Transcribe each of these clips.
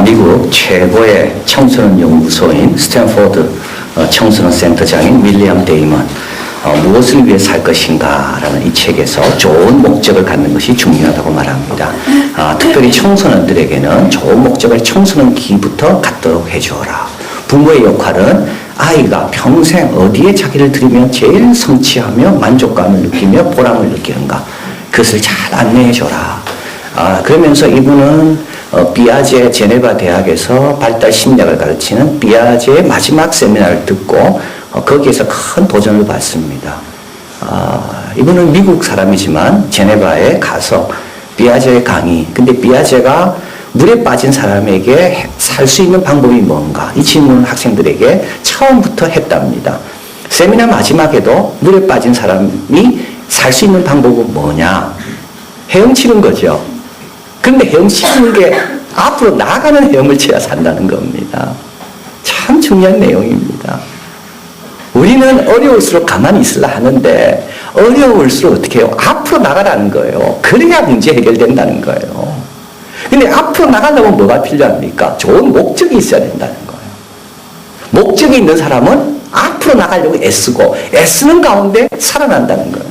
미국 최고의 청소년 연구소인 스탠포드 청소년 센터장인 윌리엄 데이먼 무엇을 위해 살 것인가 라는 이 책에서 좋은 목적을 갖는 것이 중요하다고 말합니다. 특별히 청소년들에게는 좋은 목적을 청소년기부터 갖도록 해주어라. 부모의 역할은 아이가 평생 어디에 자기를 들이면 제일 성취하며 만족감을 느끼며 보람을 느끼는가, 그것을 잘 안내해줘라. 그러면서 이분은 비아제 제네바 대학에서 발달 심리학을 가르치는 비아제의 마지막 세미나를 듣고 거기에서 큰 도전을 받습니다. 이분은 미국 사람이지만 제네바에 가서 비아제의 강의, 근데 비아제가 물에 빠진 사람에게 살 수 있는 방법이 뭔가, 이 질문을 학생들에게 처음부터 했답니다. 세미나 마지막에도 물에 빠진 사람이 살 수 있는 방법은 뭐냐? 헤엄치는 거죠. 근데 헤엄치는 게 앞으로 나아가는 헤엄을 쳐야 산다는 겁니다. 참 중요한 내용입니다. 우리는 어려울수록 가만히 있으려 하는데 어려울수록 어떻게 해요? 앞으로 나가라는 거예요. 그래야 문제 해결된다는 거예요. 근데 앞으로 나가려면 뭐가 필요합니까? 좋은 목적이 있어야 된다는 거예요. 목적이 있는 사람은 앞으로 나가려고 애쓰고 애쓰는 가운데 살아난다는 거예요.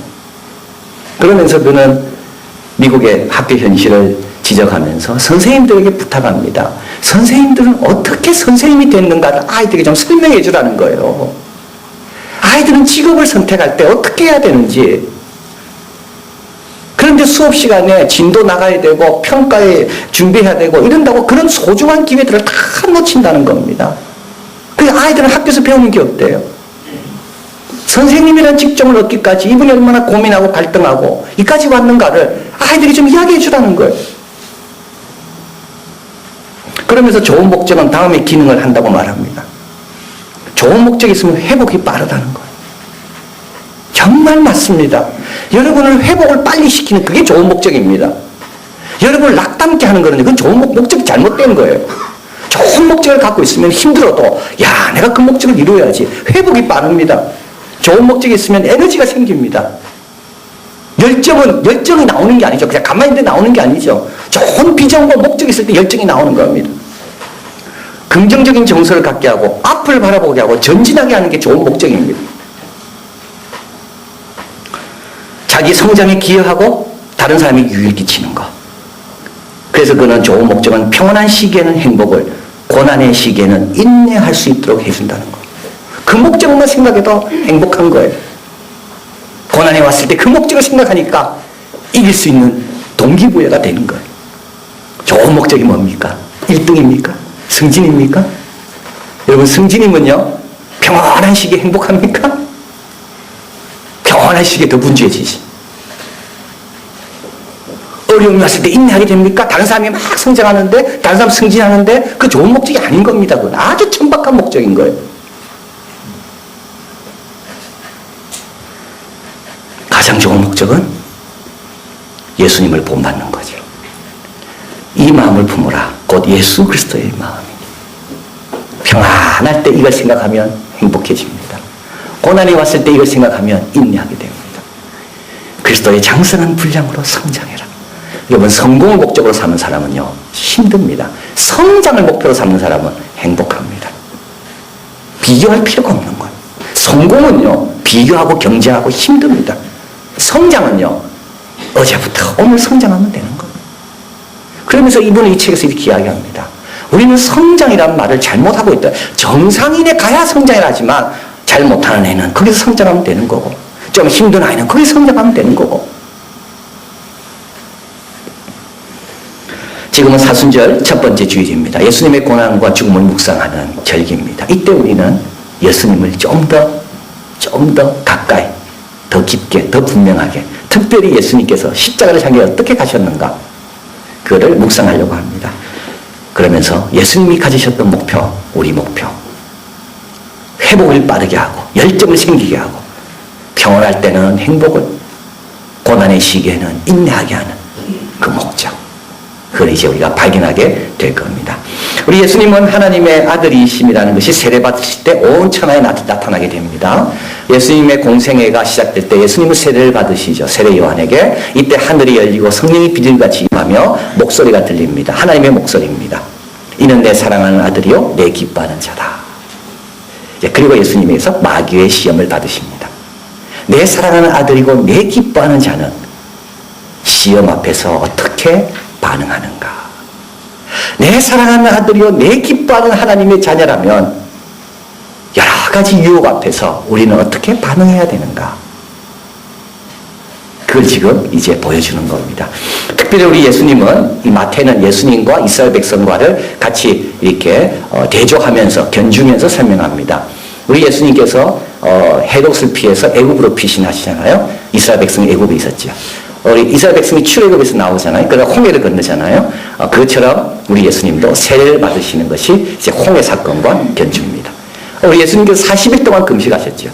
그러면서 그는 미국의 학교 현실을 지적하면서 선생님들에게 부탁합니다. 선생님들은 어떻게 선생님이 됐는가를 아이들에게 좀 설명해 주라는 거예요. 아이들은 직업을 선택할 때 어떻게 해야 되는지. 그런데 수업 시간에 진도 나가야 되고 평가에 준비해야 되고 이런다고 그런 소중한 기회들을 다 놓친다는 겁니다. 그래서 아이들은 학교에서 배우는 게 없대요. 선생님이라는 직종을 얻기까지 이분이 얼마나 고민하고 갈등하고 이까지 왔는가를 아이들이 좀 이야기해 주라는 거예요. 그러면서 좋은 목적은 다음에 기능을 한다고 말합니다. 좋은 목적이 있으면 회복이 빠르다는 거예요. 정말 맞습니다. 여러분을 회복을 빨리 시키는 그게 좋은 목적입니다. 여러분을 낙담케 하는 거는 그건 좋은 목적이 잘못된 거예요. 좋은 목적을 갖고 있으면 힘들어도 야, 내가 그 목적을 이루어야지. 회복이 빠릅니다. 좋은 목적이 있으면 에너지가 생깁니다. 열정이 나오는 게 아니죠. 그냥 가만히 있는데 나오는 게 아니죠. 좋은 비전과 목적이 있을 때 열정이 나오는 겁니다. 긍정적인 정서를 갖게 하고 앞을 바라보게 하고 전진하게 하는 게 좋은 목적입니다. 자기 성장에 기여하고 다른 사람이 유익을 끼치는 것. 그래서 그는 좋은 목적은 평온한 시기에는 행복을, 고난의 시기에는 인내할 수 있도록 해준다는 것. 그 목적만 생각해도 행복한 거예요. 고난이 왔을 때 그 목적을 생각하니까 이길 수 있는 동기부여가 되는 거예요. 좋은 목적이 뭡니까? 1등입니까? 승진입니까? 여러분, 승진이면요, 평온한 시기에 행복합니까? 평온한 시기에 더 분주해지지. 어려움이 왔을 때 인내하게 됩니까? 다른 사람이 막 성장하는데, 다른 사람 승진하는데, 그 좋은 목적이 아닌 겁니다. 그건 아주 천박한 목적인 거예요. 가장 좋은 목적은 예수님을 본받는 거죠. 이 마음을 품으라. 곧 예수 그리스도의 마음이니. 평안할 때 이걸 생각하면 행복해집니다. 고난이 왔을 때 이걸 생각하면 인내하게 됩니다. 그리스도의 장성한 분량으로 성장해라. 여러분, 성공을 목적으로 삼는 사람은요, 힘듭니다. 성장을 목표로 삼는 사람은 행복합니다. 비교할 필요가 없는 거예요. 성공은요, 비교하고 경쟁하고 힘듭니다. 성장은요, 어제부터 오늘 성장하면 되는 거예요. 그러면서 이분은 이 책에서 이렇게 이야기합니다. 우리는 성장이라는 말을 잘못하고 있다. 정상인에 가야 성장을 하지만 잘못하는 애는 거기서 성장하면 되는 거고, 좀 힘든 아이는 거기서 성장하면 되는 거고. 지금은 사순절 첫 번째 주일입니다. 예수님의 고난과 죽음을 묵상하는 절기입니다. 이때 우리는 예수님을 좀 더 가까이, 더 깊게, 더 분명하게, 특별히 예수님께서 십자가를 향해 어떻게 가셨는가, 그거를 묵상하려고 합니다. 그러면서 예수님이 가지셨던 목표, 우리 목표, 회복을 빠르게 하고 열정을 생기게 하고 평온할 때는 행복을, 고난의 시기에는 인내하게 하는 그 목적, 그걸 이제 우리가 발견하게 될 겁니다. 우리 예수님은 하나님의 아들이심이라는 것이 세례받으실 때 온 천하에 나타나게 됩니다. 예수님의 공생애가 시작될 때 예수님은 세례를 받으시죠. 세례 요한에게. 이때 하늘이 열리고 성령이 비둘기같이 임하며 목소리가 들립니다. 하나님의 목소리입니다. 이는 내 사랑하는 아들이요 내 기뻐하는 자다. 그리고 예수님께서 마귀의 시험을 받으십니다. 내 사랑하는 아들이고 내 기뻐하는 자는 시험 앞에서 어떻게 반응하는가? 내 사랑하는 아들이요 내 기뻐하는 하나님의 자녀라면 여러 가지 유혹 앞에서 우리는 어떻게 반응해야 되는가? 그걸 지금 이제 보여주는 겁니다. 특별히 우리 예수님은, 이 마태는 예수님과 이스라엘 백성과를 같이 이렇게 대조하면서 견주면서 설명합니다. 우리 예수님께서 헤롯을 피해서 애굽으로 피신하시잖아요. 이스라엘 백성이 애굽에 있었죠. 우리 이스라엘 백성이 출애굽에서 나오잖아요. 그러다 홍해를 건너잖아요. 그것처럼 우리 예수님도 세례를 받으시는 것이 이제 홍해 사건과 견주입니다. 우리 예수님께서 40일 동안 금식하셨죠.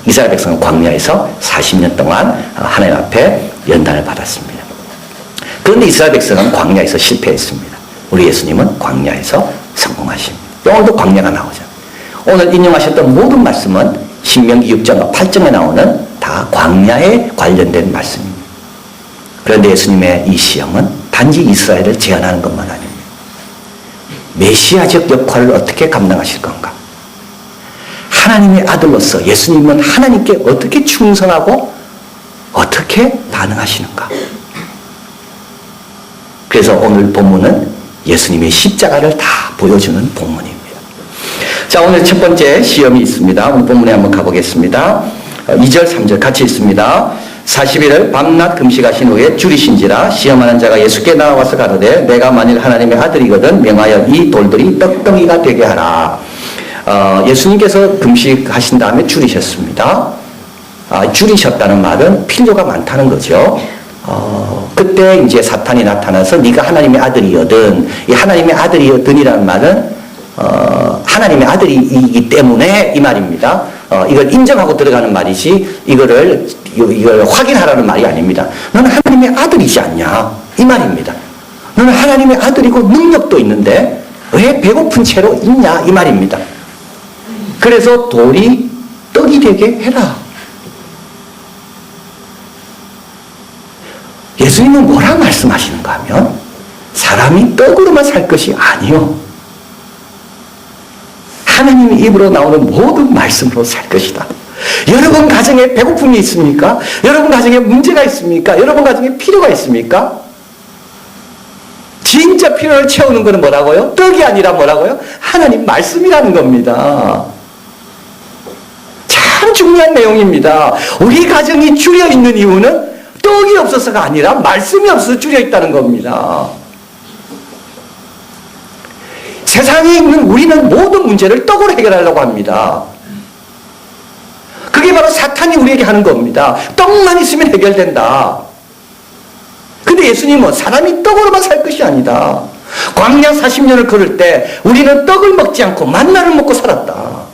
이스라엘 백성은 광야에서 40년 동안 하나님 앞에 연단을 받았습니다. 그런데 이스라엘 백성은 광야에서 실패했습니다. 우리 예수님은 광야에서 성공하십니다. 오늘도 광야가 나오죠. 오늘 인용하셨던 모든 말씀은 신명기 6장과 8장에 나오는 다 광야에 관련된 말씀입니다. 그런데 예수님의 이 시험은 단지 이스라엘을 제한하는 것만 아닙니다. 메시아적 역할을 어떻게 감당하실 건가? 하나님의 아들로서 예수님은 하나님께 어떻게 충성하고 어떻게 반응하시는가? 그래서 오늘 본문은 예수님의 십자가를 다 보여주는 본문입니다. 자, 오늘 첫 번째 시험이 있습니다. 오늘 본문에 한번 가보겠습니다. 2절, 3절 같이 있습니다. 40일을 밤낮 금식하신 후에 줄이신지라 시험하는 자가 예수께 나와서 가로되 내가 만일 하나님의 아들이거든 명하여 이 돌들이 떡덩이가 되게 하라. 예수님께서 금식하신 다음에 줄이셨습니다. 줄이셨다는 말은 필요가 많다는 거죠. 그때 이제 사탄이 나타나서 네가 하나님의 아들이거든. 이 하나님의 아들이거든이라는 말은 하나님의 아들이기 때문에 이 말입니다. 이걸 인정하고 들어가는 말이지 이걸 확인하라는 말이 아닙니다. 너는 하나님의 아들이지 않냐 이 말입니다. 너는 하나님의 아들이고 능력도 있는데 왜 배고픈 채로 있냐 이 말입니다. 그래서 돌이 떡이 되게 해라. 예수님은 뭐라 말씀하시는가 하면 사람이 떡으로만 살 것이 아니요. 하나님의 입으로 나오는 모든 말씀으로 살 것이다. 여러분 가정에 배고픔이 있습니까? 여러분 가정에 문제가 있습니까? 여러분 가정에 필요가 있습니까? 진짜 필요를 채우는 것은 뭐라고요? 떡이 아니라 뭐라고요? 하나님 말씀이라는 겁니다. 참 중요한 내용입니다. 우리 가정이 줄여 있는 이유는 떡이 없어서가 아니라 말씀이 없어서 줄여 있다는 겁니다. 세상에 있는 우리는 모든 문제를 떡으로 해결하려고 합니다. 그게 바로 사탄이 우리에게 하는 겁니다. 떡만 있으면 해결된다. 근데 예수님은 사람이 떡으로만 살 것이 아니다. 광야 40년을 걸을 때 우리는 떡을 먹지 않고 만나를 먹고 살았다.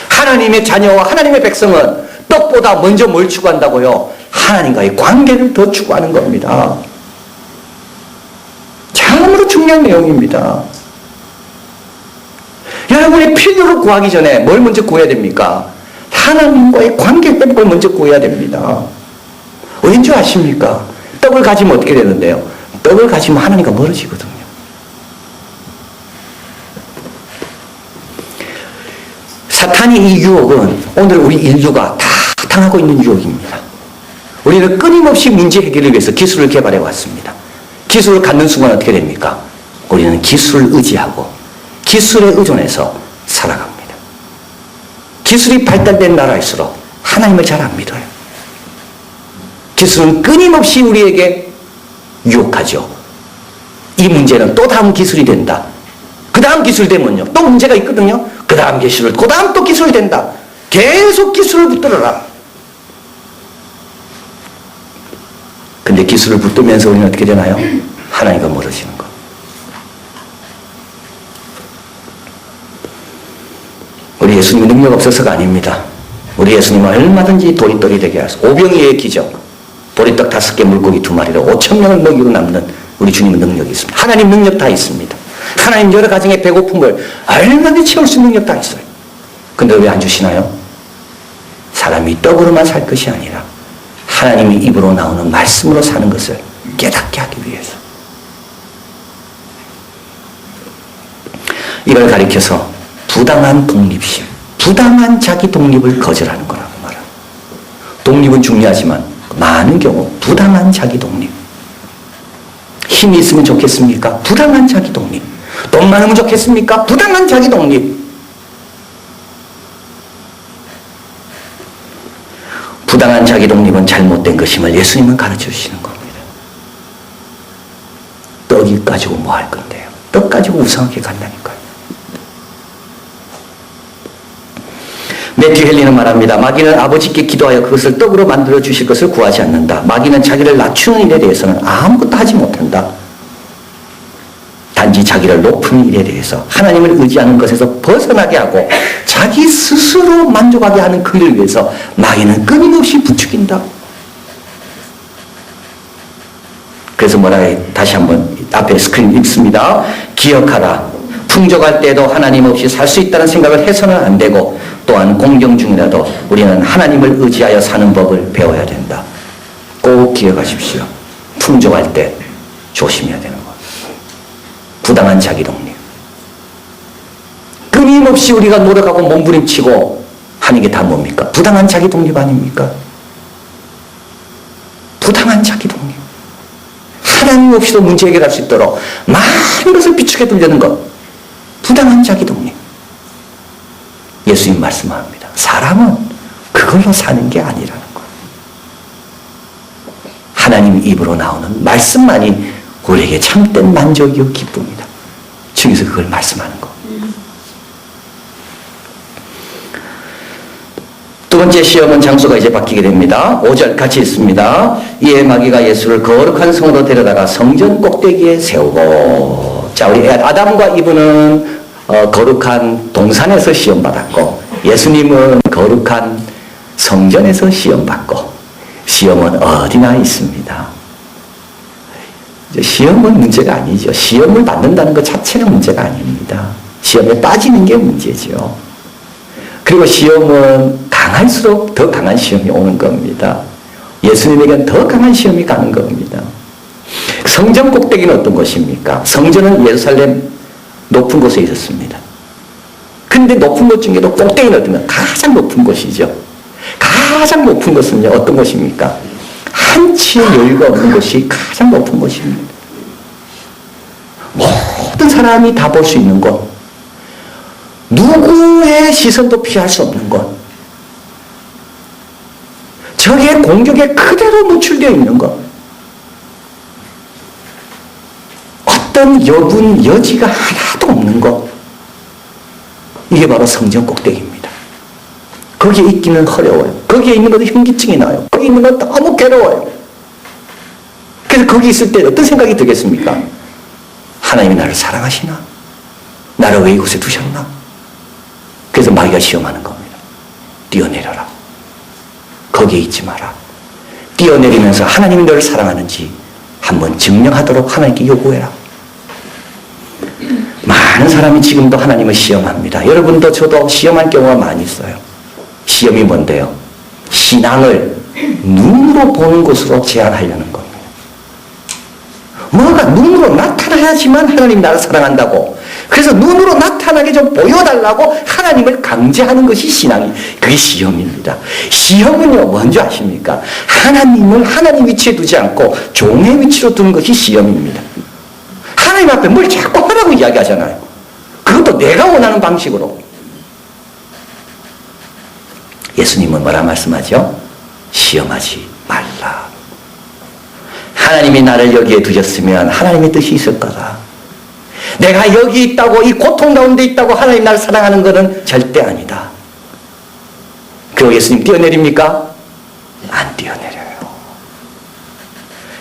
하나님의 자녀와 하나님의 백성은 떡보다 먼저 뭘 추구한다고요? 하나님과의 관계를 더 추구하는 겁니다. 참으로 중요한 내용입니다. 여러분이 필요를 구하기 전에 뭘 먼저 구해야 됩니까? 하나님과의 관계 회복을 먼저 구해야 됩니다. 왠지 아십니까? 떡을 가지면 어떻게 되는데요? 떡을 가지면 하나님과 멀어지거든요. 사탄이 이 유혹은 오늘 우리 인류가 다 당하고 있는 유혹입니다. 우리는 끊임없이 문제 해결을 위해서 기술을 개발해 왔습니다. 기술을 갖는 순간 어떻게 됩니까? 우리는 기술을 의지하고 기술에 의존해서 살아갑니다. 기술이 발달된 나라일수록 하나님을 잘 안 믿어요. 기술은 끊임없이 우리에게 유혹하죠. 이 문제는 또 다음 기술이 된다. 그 다음 기술 되면요. 또 문제가 있거든요. 그 다음 기술을, 그 다음 또 기술이 된다. 계속 기술을 붙들어라. 근데 기술을 붙들면서 우리는 어떻게 되나요? 하나님과 멀어지는 것. 우리 예수님의 능력 없어서가 아닙니다. 우리 예수님은 얼마든지 돌이 떡이 되게 하소서. 오병이의 기적, 보리떡 5개 물고기 2마리로 5,000명을 먹이고 남는 우리 주님의 능력이 있습니다. 하나님 능력 다 있습니다. 하나님 여러 가정의 배고픔을 얼마든지 채울 수 있는 능력 다 있어요. 근데 왜 안 주시나요? 사람이 떡으로만 살 것이 아니라 하나님의 입으로 나오는 말씀으로 사는 것을 깨닫게 하기 위해서. 이걸 가리켜서 부당한 독립심, 부당한 자기 독립을 거절하는 거라고 말합니다. 독립은 중요하지만 많은 경우 부당한 자기 독립. 힘이 있으면 좋겠습니까? 부당한 자기 독립. 돈 많으면 좋겠습니까? 부당한 자기 독립. 부당한 자기 독립은 잘못된 것임을 예수님은 가르쳐 주시는 겁니다. 떡이 가지고 뭐 할 건데요? 떡 가지고 우상하게 간다니까요. 매튜 헨리는 말합니다. 마귀는 아버지께 기도하여 그것을 떡으로 만들어 주실 것을 구하지 않는다. 마귀는 자기를 낮추는 일에 대해서는 아무것도 하지 못한다. 단지 자기를 높은 일에 대해서 하나님을 의지하는 것에서 벗어나게 하고 자기 스스로 만족하게 하는 그 일을 위해서 마귀는 끊임없이 부추긴다. 그래서 뭐라 해? 다시 한번 앞에 스크린 읽습니다. 기억하라. 풍족할 때도 하나님 없이 살 수 있다는 생각을 해서는 안 되고 또한 공경 중이라도 우리는 하나님을 의지하여 사는 법을 배워야 된다. 꼭 기억하십시오. 풍족할 때 조심해야 되는 것. 부당한 자기 독립. 끊임없이 우리가 노력하고 몸부림치고 하는 게 다 뭡니까? 부당한 자기 독립 아닙니까? 부당한 자기 독립. 하나님 없이도 문제 해결할 수 있도록 많은 것을 비추게 들려는 것. 부당한 자기 독립. 예수님 말씀합니다. 사람은 그걸로 사는 게 아니라는 것. 하나님 입으로 나오는 말씀만이 우리에게 참된 만족이요 기쁨이다. 주께서 그걸 말씀하는 거. 두 번째 시험은 장소가 이제 바뀌게 됩니다. 5절 같이 읽습니다. 이에 마귀가 예수를 거룩한 성으로 데려다가 성전 꼭대기에 세우고. 자, 우리 아담과 이브는 거룩한 동산에서 시험받았고 예수님은 거룩한 성전에서 시험받고 시험은 어디나 있습니다. 시험은 문제가 아니죠. 시험을 받는다는 것 자체는 문제가 아닙니다. 시험에 빠지는 게 문제죠. 그리고 시험은 강할수록 더 강한 시험이 오는 겁니다. 예수님에게는 더 강한 시험이 가는 겁니다. 성전 꼭대기는 어떤 곳입니까? 성전은 예루살렘 높은 곳에 있었습니다. 근데 높은 곳 중에도 꼭대기는 어떤 가장 높은 곳이죠. 가장 높은 곳은요, 어떤 곳입니까? 한치의 여유가 없는 곳이 가장 높은 곳입니다. 모든 사람이 다 볼 수 있는 곳. 누구의 시선도 피할 수 없는 곳. 적의 공격에 그대로 노출되어 있는 것. 어떤 여분, 여지가 하나도 없는 것. 이게 바로 성전 꼭대기입니다. 거기에 있기는 어려워요. 거기에 있는 것도 현기증이 나요. 거기 있는 건 너무 괴로워요. 그래서 거기 있을 때 어떤 생각이 들겠습니까? 하나님이 나를 사랑하시나? 나를 왜 이곳에 두셨나? 그래서 마귀가 시험하는 겁니다. 뛰어내려라. 거기에 있지 마라. 뛰어내리면서 하나님이 너를 사랑하는지 한번 증명하도록 하나님께 요구해라. 많은 사람이 지금도 하나님을 시험합니다. 여러분도 저도 시험할 경우가 많이 있어요. 시험이 뭔데요? 신앙을 눈으로 보는 것으로 제한하려는 겁니다. 뭐가 눈으로 나타나야지만 하나님 나를 사랑한다고. 그래서 눈으로 나타나게 좀 보여달라고 하나님을 강제하는 것이 신앙이, 그게 시험입니다. 시험은요, 뭔지 아십니까? 하나님을 하나님 위치에 두지 않고 종의 위치로 두는 것이 시험입니다. 하나님 앞에 뭘 자꾸 하라고 이야기하잖아요. 그것도 내가 원하는 방식으로. 예수님은 뭐라 말씀하죠? 시험하지 말라. 하나님이 나를 여기에 두셨으면 하나님의 뜻이 있을 거다. 내가 여기 있다고, 이 고통 가운데 있다고 하나님 나를 사랑하는 것은 절대 아니다. 그리고 예수님 뛰어내립니까? 안 뛰어내려요.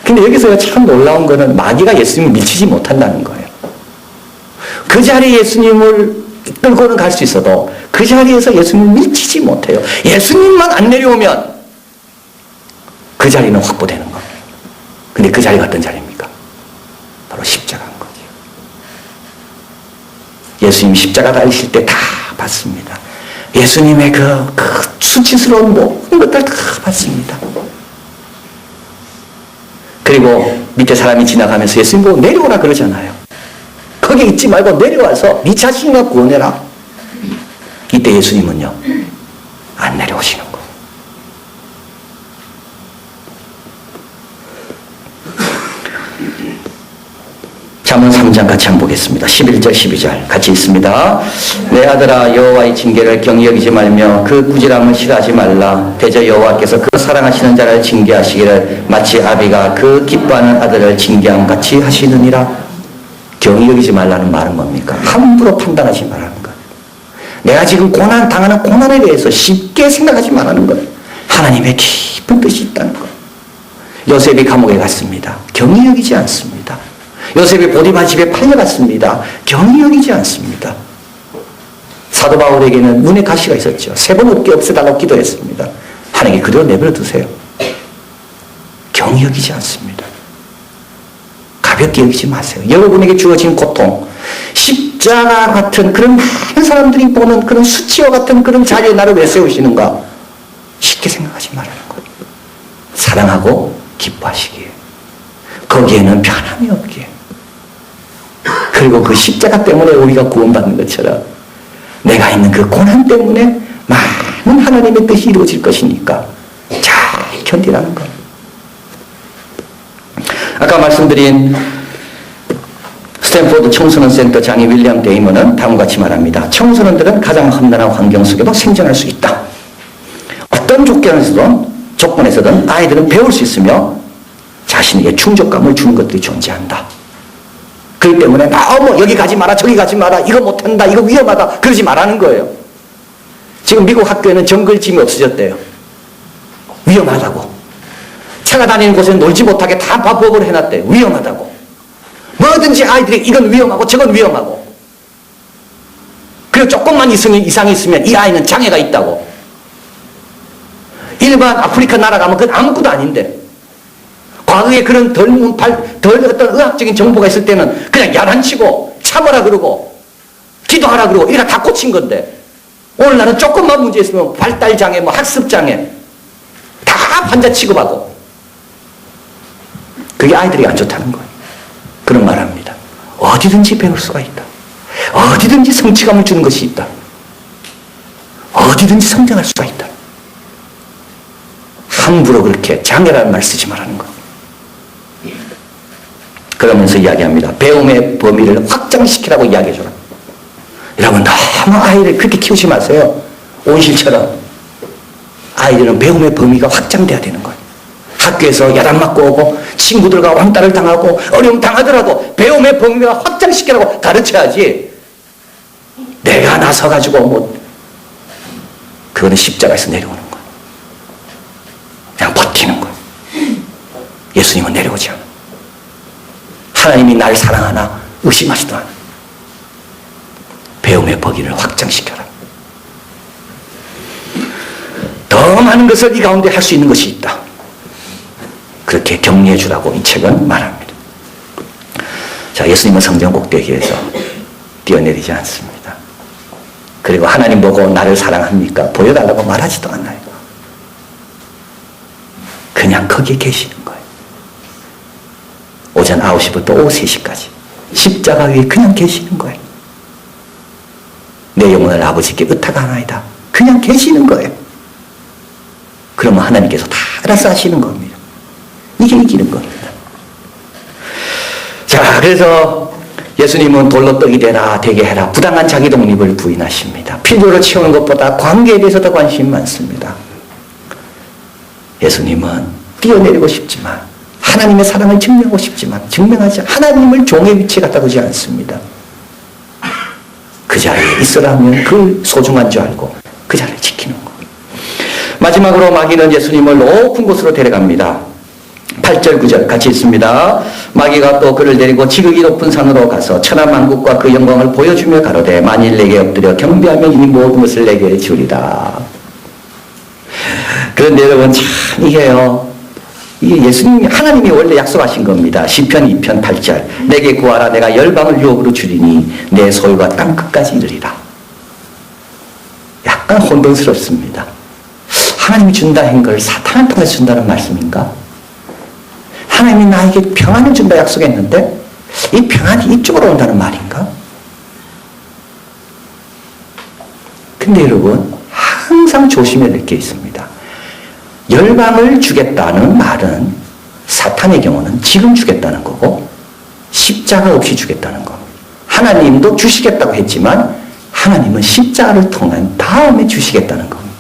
근데 여기서 참 놀라운 거는 마귀가 예수님을 밀치지 못한다는 거예요. 그 자리에 예수님을 끌고는 갈 수 있어도 그 자리에서 예수님을 밀치지 못해요. 예수님만 안 내려오면 그 자리는 확보되는 겁니다. 근데 그 자리가 어떤 자리입니까? 바로 십자가인 거죠. 예수님 십자가 달리실 때 다 봤습니다. 예수님의 그 수치스러운 모든 것들 다 봤습니다. 그리고 밑에 사람이 지나가면서 예수님 보고 내려오라 그러잖아요. 그 거기에 있지 말고 내려와서 네 자신이나 구원해라. 이때 예수님은요, 안 내려오시는 거예요. 잠언 3장 같이 한번 보겠습니다. 11절 12절 같이 있습니다. 내 아들아, 여호와의 징계를 경히 여기지 말며 그 꾸지람을 싫어하지 말라. 대저 여호와께서 그 사랑하시는 자를 징계하시기를 마치 아비가 그 기뻐하는 아들을 징계함 같이 하시느니라. 경히 여기지 말라는 말은 뭡니까? 함부로 판단하지 말라는 거예요. 내가 지금 당하는 고난에 대해서 쉽게 생각하지 말라는 거예요. 하나님의 깊은 뜻이 있다는 거예요. 요셉이 감옥에 갔습니다. 경히 여기지 않습니다. 요셉이 보디발 집에 팔려갔습니다. 경히 여기지 않습니다. 사도 바울에게는 눈에 가시가 있었죠. 3번 어깨 없애달라고 기도했습니다. 하나님께 그대로 내버려 두세요. 경히 여기지 않습니다. 가볍게 여기지 마세요. 여러분에게 주어진 고통, 십자가 같은 그런 많은 사람들이 보는 그런 수치와 같은 그런 자리에 나를 왜 세우시는가? 쉽게 생각하지 말라는 거예요. 사랑하고 기뻐하시기에. 거기에는 변함이 없기에. 그리고 그 십자가 때문에 우리가 구원받는 것처럼 내가 있는 그 고난 때문에 많은 하나님의 뜻이 이루어질 것이니까 잘 견디라는 거예요. 아까 말씀드린 스탠포드 청소년 센터장인 윌리엄 데이먼은 다음과 같이 말합니다. 청소년들은 가장 험난한 환경 속에도 생존할 수 있다. 어떤 조건에서든 아이들은 배울 수 있으며 자신에게 충족감을 주는 것들이 존재한다. 그렇기 때문에 너무 여기 가지 마라 저기 가지 마라 이거 못한다 이거 위험하다 그러지 말라는 거예요. 지금 미국 학교에는 정글짐이 없어졌대요. 위험하다고. 차가 다니는 곳에 놀지 못하게 다 법을 해놨대요. 위험하다고. 뭐든지 아이들이 이건 위험하고 저건 위험하고. 그리고 조금만 이상이 있으면 이 아이는 장애가 있다고. 일반 아프리카 나라 가면 그건 아무것도 아닌데 과거에 그런 덜 어떤 의학적인 정보가 있을 때는 그냥 야단치고 참으라 그러고 기도하라 그러고 이래가 다 고친 건데 오늘날은 조금만 문제 있으면 발달장애, 학습장애 다 환자 취급하고 그게 아이들이 안 좋다는 거예요. 그런 말 합니다. 어디든지 배울 수가 있다. 어디든지 성취감을 주는 것이 있다. 어디든지 성장할 수가 있다. 함부로 그렇게 장애라는 말 쓰지 말라는 거. 그러면서 이야기합니다. 배움의 범위를 확장시키라고 이야기해줘라. 여러분 너무 아이를 그렇게 키우지 마세요. 온실처럼. 아이들은 배움의 범위가 확장돼야 되는 거예요. 학교에서 야단 맞고 오고 친구들과 왕따를 당하고 어려움 당하더라도 배움의 범위가 확장시키라고 가르쳐야지 내가 나서가지고 그거는 십자가에서 내려오는 거예요. 그냥 버티는 거예요. 예수님은 내려오지 않아. 하나님이 나를 사랑하나 의심하지도 않아. 배움의 범위를 확장시켜라. 더 많은 것을 이 가운데 할 수 있는 것이 있다. 그렇게 격려해 주라고 이 책은 말합니다. 자, 예수님은 성전 꼭대기에서 뛰어내리지 않습니다. 그리고 하나님 보고 나를 사랑합니까? 보여달라고 말하지도 않아요. 그냥 거기에 계시는 거예요. 오전 9시부터 오후 3시까지 십자가 위에 그냥 계시는 거예요. 내 영혼을 아버지께 의탁하나이다. 그냥 계시는 거예요. 그러면 하나님께서 다 알아서 하시는 겁니다. 이게 이기는 겁니다. 자, 그래서 예수님은 돌로 떡이 되게 해라. 부당한 자기 독립을 부인하십니다. 필요를 채우는 것보다 관계에 대해서 더 관심이 많습니다. 예수님은 뛰어내리고 싶지만 하나님의 사랑을 증명하고 싶지만 증명하지 하나님을 종의 위치에 갖다 두지 않습니다. 그 자리에 있으라면 그걸 소중한 줄 알고 그 자리를 지키는 거. 마지막으로 마귀는 예수님을 높은 곳으로 데려갑니다. 8절 9절 같이 있습니다. 마귀가 또 그를 데리고 지극히 높은 산으로 가서 천하만국과 그 영광을 보여주며 가로되 만일 내게 엎드려 경배하면 이 모든 것을 내게 주리라. 그런데 여러분 참 이게 예수님이 하나님이 원래 약속하신 겁니다. 시편 2편 8절 내게 구하라 내가 열방을 유업으로 주리니 내 소유가 땅 끝까지 이르리라. 약간 혼돈스럽습니다. 하나님이 준다 한 걸 사탄을 통해서 준다는 말씀인가? 하나님이 나에게 평안을 준다 약속했는데 이 평안이 이쪽으로 온다는 말인가? 근데 여러분, 항상 조심해야 될 게 있습니다. 열방을 주겠다는 말은 사탄의 경우는 지금 주겠다는 거고 십자가 없이 주겠다는 겁니다. 하나님도 주시겠다고 했지만 하나님은 십자가를 통한 다음에 주시겠다는 겁니다.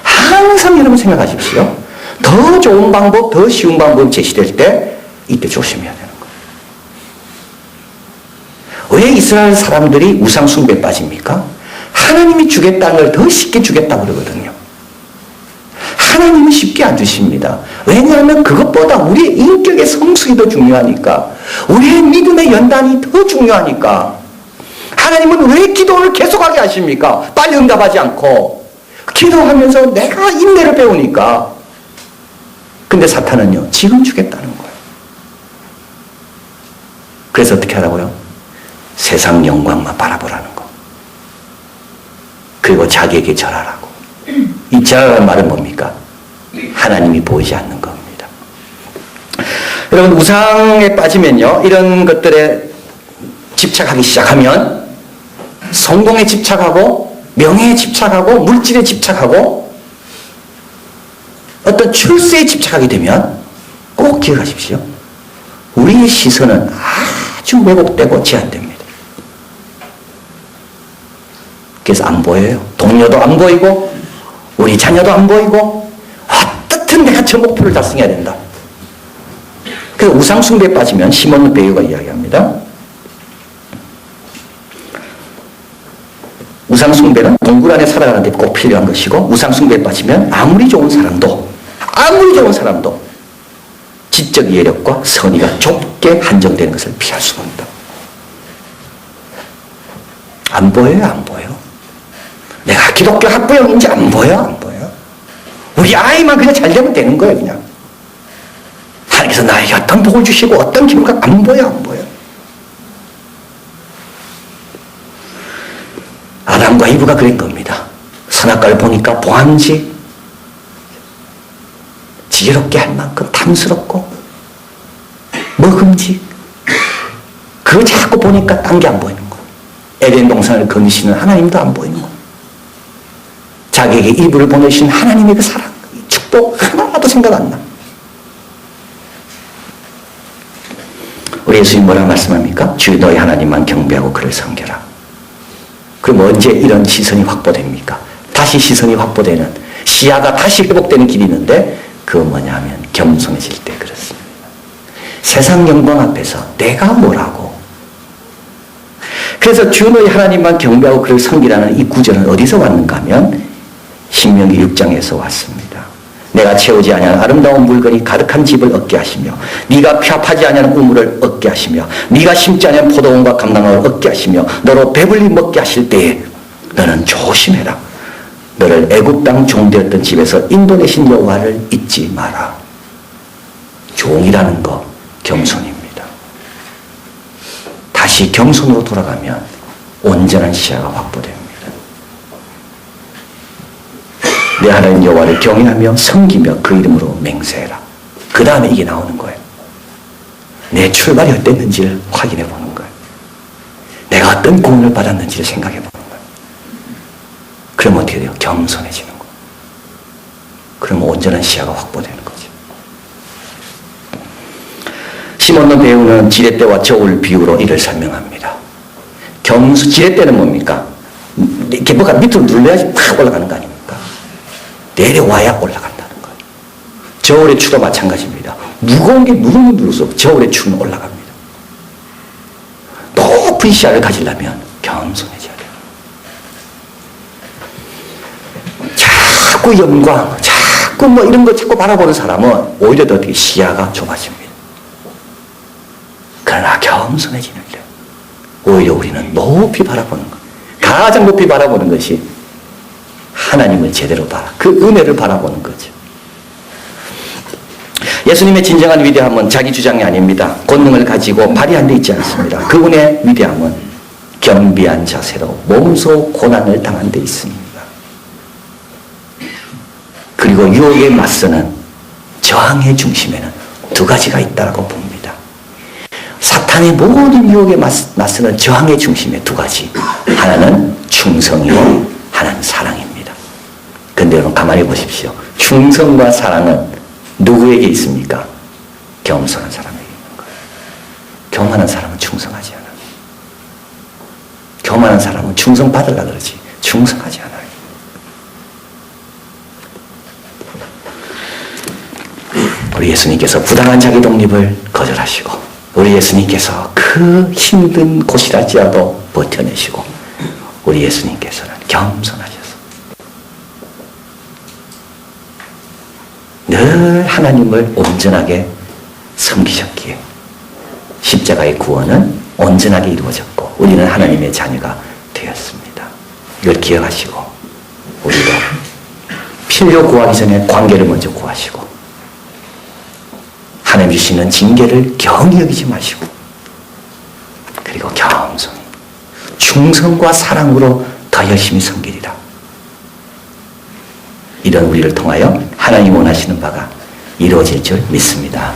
항상 여러분 생각하십시오. 더 좋은 방법, 더 쉬운 방법이 제시될 때 이때 조심해야 되는 거예요. 왜 이스라엘 사람들이 우상 숭배에 빠집니까? 하나님이 주겠다는 걸 더 쉽게 주겠다고 그러거든요. 하나님은 쉽게 안 주십니다. 왜냐하면 그것보다 우리의 인격의 성숙이 더 중요하니까, 우리의 믿음의 연단이 더 중요하니까. 하나님은 왜 기도를 계속하게 하십니까? 빨리 응답하지 않고 기도하면서 내가 인내를 배우니까. 근데 사탄은요, 지금 주겠다는 거예요. 그래서 어떻게 하라고요? 세상 영광만 바라보라는 거. 그리고 자기에게 절하라고. 이 절하라는 말은 뭡니까? 하나님이 보이지 않는 겁니다. 여러분, 우상에 빠지면요, 이런 것들에 집착하기 시작하면 성공에 집착하고 명예에 집착하고 물질에 집착하고 어떤 출세에 집착하게 되면 꼭 기억하십시오. 우리의 시선은 아주 왜곡되고 제한됩니다. 그래서 안 보여요. 동료도 안 보이고 우리 자녀도 안 보이고 어떻든 내가 저 목표를 달성해야 된다. 그래서 우상숭배에 빠지면 시몬 베드로가 이야기합니다. 우상숭배는 동굴 안에 살아가는 데 꼭 필요한 것이고, 우상숭배에 빠지면 아무리 좋은 사람도 지적 이해력과 선의가 좁게 한정되는 것을 피할 수가 없다. 안 보여요, 안 보여. 내가 기독교 학부형인지 안 보여, 안 보여. 우리 아이만 그냥 잘 되면 되는 거예요, 그냥. 하나님께서 나에게 어떤 복을 주시고 어떤 기쁨을 안 보여, 안 보여. 아담과 이브가 그런 겁니다. 선악과를 보니까 보암직, 지혜롭게 할 만큼 탐스럽고 먹음직, 그거 자꾸 보니까 딴 게 안 보이는 거예요. 에덴 동산을 거니시는 하나님도 안 보이는 거예요. 자기에게 이브를 보내신 하나님의 그 사랑, 축복 하나도 생각 안 나. 우리 예수님 뭐라 말씀합니까? 주 너희 하나님만 경배하고 그를 섬겨라. 그럼 언제 이런 시선이 확보됩니까? 다시 시선이 확보되는, 시야가 다시 회복되는 길이 있는데, 그건 뭐냐 하면 겸손해질 때 그렇습니다. 세상 영광 앞에서 내가 뭐라고. 그래서 주 너희 하나님만 경배하고 그를 섬기라는 이 구절은 어디서 왔는가 하면 신명기 6장에서 왔습니다. 내가 채우지 아니하는 아름다운 물건이 가득한 집을 얻게 하시며, 네가 피합하지 아니하는 우물을 얻게 하시며, 네가 심지 아니하는 포도원과 감람나무를 얻게 하시며, 너로 배불리 먹게 하실 때에 너는 조심해라. 너를 애굽 땅 종되었던 집에서 인도내신 여호와를 잊지 마라. 종이라는 거 겸손입니다. 다시 겸손으로 돌아가면 온전한 시야가 확보됩니다. 내 하나님 여호와를 경외하며 섬기며 그 이름으로 맹세해라. 그 다음에 이게 나오는 거예요. 내 출발이 어땠는지를 확인해 보는 거예요. 내가 어떤 구원을 받았는지를 생각해 보는 거예요. 그러면 어떻게 돼요? 겸손해지는 거예요. 그러면 온전한 시야가 확보되는 거죠. 시몬 베드로는 지렛대와 저울 비유로 이를 설명합니다. 지렛대는 뭡니까? 이렇게 뭐가 밑으로 눌러야지 팍 올라가는 거 아닙니까? 내려와야 올라간다는 거예요. 저울의 추도 마찬가지입니다. 무거운 게 누르면 누를수록 저울의 추는 올라갑니다. 높은 시야를 가지려면 겸손해져야 돼요. 자꾸 영광, 자꾸 뭐 이런 거 자꾸 바라보는 사람은 오히려 더 어떻게 시야가 좁아집니다. 그러나 겸손해지는 일, 오히려 우리는 높이 바라보는 것, 가장 높이 바라보는 것이 하나님을 제대로 그 은혜를 바라보는 거죠. 예수님의 진정한 위대함은 자기 주장이 아닙니다. 권능을 가지고 발휘한 데 있지 않습니다. 그분의 위대함은 겸비한 자세로 몸소 고난을 당한 데 있습니다. 그리고 유혹에 맞서는 저항의 중심에는 두 가지가 있다고 봅니다. 사탄의 모든 유혹에 맞서는 저항의 중심의 두 가지. 하나는 충성이고 하나는 사랑입니다. 근데 여러분 가만히 보십시오. 충성과 사랑은 누구에게 있습니까? 겸손한 사람에게 있는 거예요. 교만한 사람은 충성하지 않아요. 교만한 사람은 충성받으려고 그러지 충성하지 않아요. 우리 예수님께서 부당한 자기 독립을 거절하시고 우리 예수님께서 그 힘든 곳이랄지라도 버텨내시고 우리 예수님께서는 겸손하셔서 늘 하나님을 온전하게 섬기셨기에 십자가의 구원은 온전하게 이루어졌고 우리는 하나님의 자녀가 되었습니다. 이걸 기억하시고 우리도 필요 구하기 전에 관계를 먼저 구하시고 하나님 주시는 징계를 경히 여기지 마시고 그리고 겸손히 충성과 사랑으로 더 열심히 섬기리라. 이런 우리를 통하여 하나님 원하시는 바가 이루어질 줄 믿습니다.